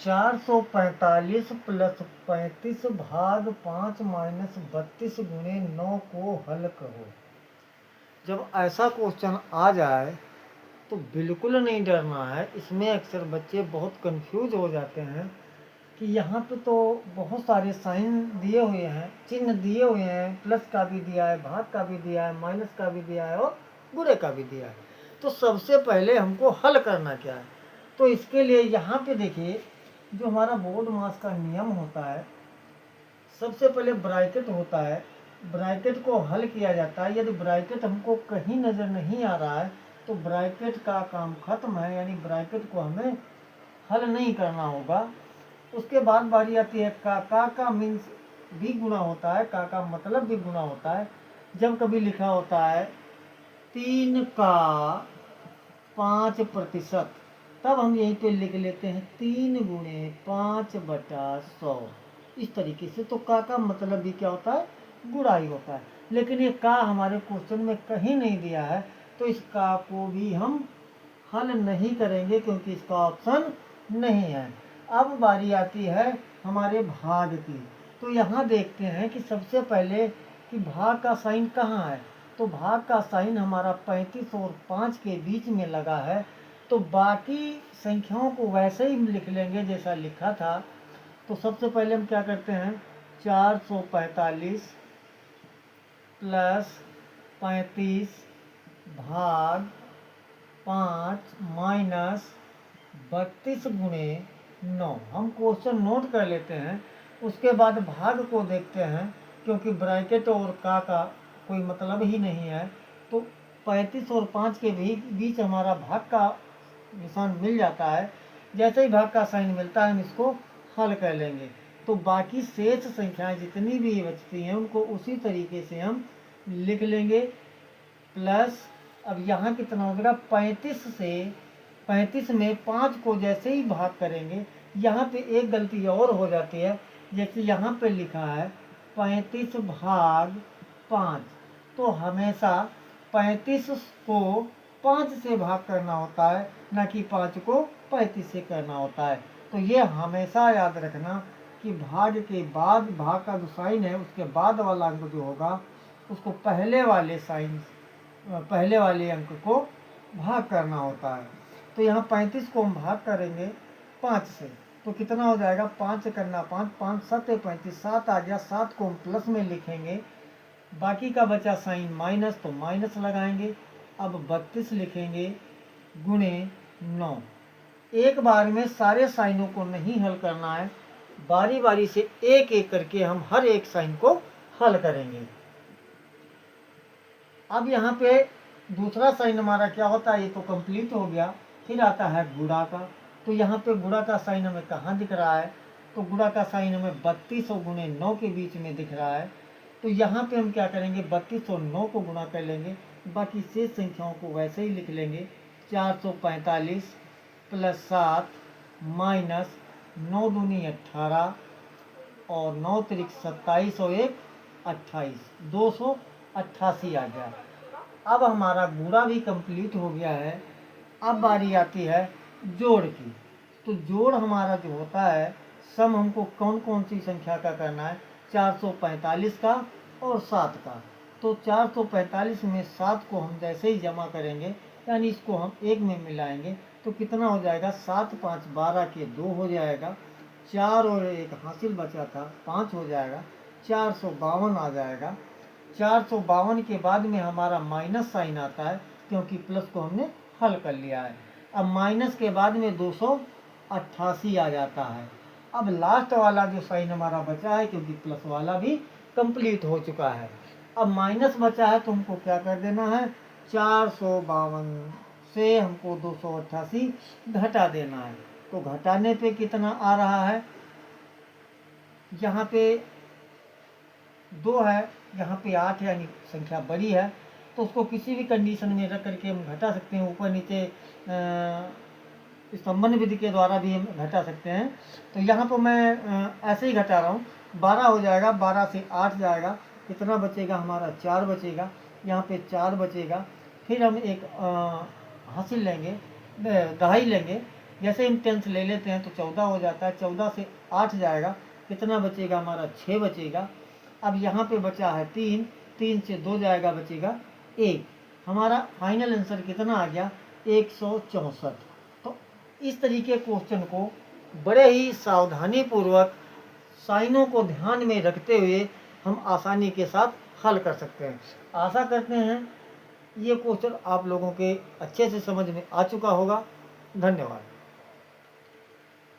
445 plus 35 भाग 5 minus 32 गुणे 9 को हल करो। जब ऐसा क्वेश्चन आ जाए तो बिल्कुल नहीं डरना है। इसमें अक्सर बच्चे बहुत कंफ्यूज हो जाते हैं कि यहाँ पे तो बहुत सारे साइन दिए हुए हैं, चिन्ह दिए हुए हैं, प्लस का भी दिया है, भाग का भी दिया है, माइनस का भी दिया है और बुरे का भी दिया है। तो सबसे पहले हमको हल करना क्या है, तो इसके लिए यहाँ पे देखिए जो हमारा बोर्ड मास का नियम होता है, सबसे पहले ब्रैकेट होता है, ब्रैकेट को हल किया जाता है। यदि ब्रैकेट हमको कहीं नज़र नहीं आ रहा है तो ब्रैकेट का काम खत्म है, यानी ब्रैकेट को हमें हल नहीं करना होगा। उसके बाद बारी आती है का मीन्स भी गुना होता है, का मतलब भी गुना होता है। जब कभी लिखा होता है 3 का 5%, तब हम यहीं पे लिख लेते हैं 3 गुणे 5/100 इस तरीके से। तो का मतलब भी क्या होता है, गुणा ही होता है। लेकिन ये का हमारे क्वेश्चन में कहीं नहीं दिया है, तो इस का को भी हम हल नहीं करेंगे क्योंकि इसका ऑप्शन नहीं है। अब बारी आती है हमारे भाग की। तो यहाँ देखते हैं कि सबसे पहले कि भाग का साइन कहाँ है, तो भाग का साइन हमारा 35 और 5 के बीच में लगा है। तो बाकी संख्याओं को वैसे ही लिख लेंगे जैसा लिखा था। तो सबसे पहले हम क्या करते हैं, 445 प्लस 35 भाग 5 माइनस 32 गुणे 9। हम क्वेश्चन नोट कर लेते हैं, उसके बाद भाग को देखते हैं क्योंकि ब्रैकेट और का कोई मतलब ही नहीं है। तो 35 और 5 के बीच हमारा भाग का निशान मिल जाता है। जैसे ही भाग का साइन मिलता है हम इसको हल कर लेंगे। तो बाकी शेष संख्याएं जितनी भी बचती हैं उनको उसी तरीके से हम लिख लेंगे। प्लस अब यहाँ कितना हो जाएगा, 35 से 35 में 5 को जैसे ही भाग करेंगे, यहाँ पे एक गलती और हो जाती है। जैसे यहाँ पे लिखा है 35 भाग 5, तो हमेशा 35 को 5 से भाग करना होता है, ना कि 5 को 35 से करना होता है। तो ये हमेशा याद रखना कि भाग के बाद, भाग का जो साइन है उसके बाद वाला अंक जो होगा उसको पहले वाले अंक को भाग करना होता है। तो यहाँ 35 को हम भाग करेंगे 5 से, तो कितना हो जाएगा, 5 से करना 5, 5 7 35, 7 आ गया। 7 को हम प्लस में लिखेंगे, बाकी का बचा साइन माइनस, तो माइनस लगाएंगे। अब 32 लिखेंगे गुणे 9। एक बार में सारे साइनों को नहीं हल करना है, बारी बारी से एक एक करके हम हर एक साइन को हल करेंगे। अब यहाँ पे दूसरा साइन हमारा क्या होता है, ये तो कंप्लीट हो गया। फिर आता है गुणा का। तो यहाँ पे गुणा का साइन हमें कहाँ दिख रहा है, तो गुणा का साइन हमें 32 और गुणे 9 के बीच में दिख रहा है। तो यहाँ पे हम क्या करेंगे, 32 और 9 को गुणा कर लेंगे, बाकी शेष संख्याओं को वैसे ही लिख लेंगे। 445 प्लस 7 माइनस 9 दूनी 18 और 9 तिरिक 27 और 1 28, 288 आ गया। अब हमारा गुणा भी कंप्लीट हो गया है। अब बारी आती है जोड़ की। तो जोड़ हमारा जो होता है, सम हमको कौन कौन सी संख्या का करना है, 445 का और 7 का। तो 445 में 7 को हम जैसे ही जमा करेंगे, यानी इसको हम एक में मिलाएंगे, तो कितना हो जाएगा, 7 5 12 के 2 हो जाएगा। 4 और 1 हासिल बचा था 5 हो जाएगा, 452 आ जाएगा। 452 के बाद में हमारा माइनस साइन आता है क्योंकि प्लस को हमने हल कर लिया है। अब माइनस के बाद में 288 आ जाता है। अब लास्ट वाला जो साइन हमारा बचा है, क्योंकि प्लस वाला भी कंप्लीट हो चुका है, अब माइनस बचा है तो हमको क्या कर देना है, 452 से हमको 288 घटा देना है। तो घटाने पे कितना आ रहा है, यहाँ पे 2 है, यहाँ पे 8 है, यानी संख्या बड़ी है। तो उसको किसी भी कंडीशन में रख करके हम घटा सकते हैं, ऊपर नीचे स्तंभन विधि के द्वारा भी हम घटा सकते हैं। तो यहाँ पर मैं ऐसे ही घटा रहा हूँ, 12 हो जाएगा, 12 से 8 जाएगा, कितना बचेगा हमारा, 4 बचेगा। यहाँ पे 4 बचेगा। फिर हम एक हासिल लेंगे, दहाई लेंगे, जैसे हम 10 ले लेते हैं तो 14 हो जाता है, 14 से 8 जाएगा, कितना बचेगा हमारा 6 बचेगा। अब यहाँ पे बचा है 3, 3 से 2 जाएगा, बचेगा 1। हमारा फाइनल आंसर कितना आ गया 164। तो इस तरीके क्वेश्चन को बड़े ही सावधानी पूर्वक साइनों को ध्यान में रखते हुए हम आसानी के साथ हल कर सकते हैं। आशा करते हैं ये क्वेश्चन आप लोगों के अच्छे से समझ में आ चुका होगा। धन्यवाद।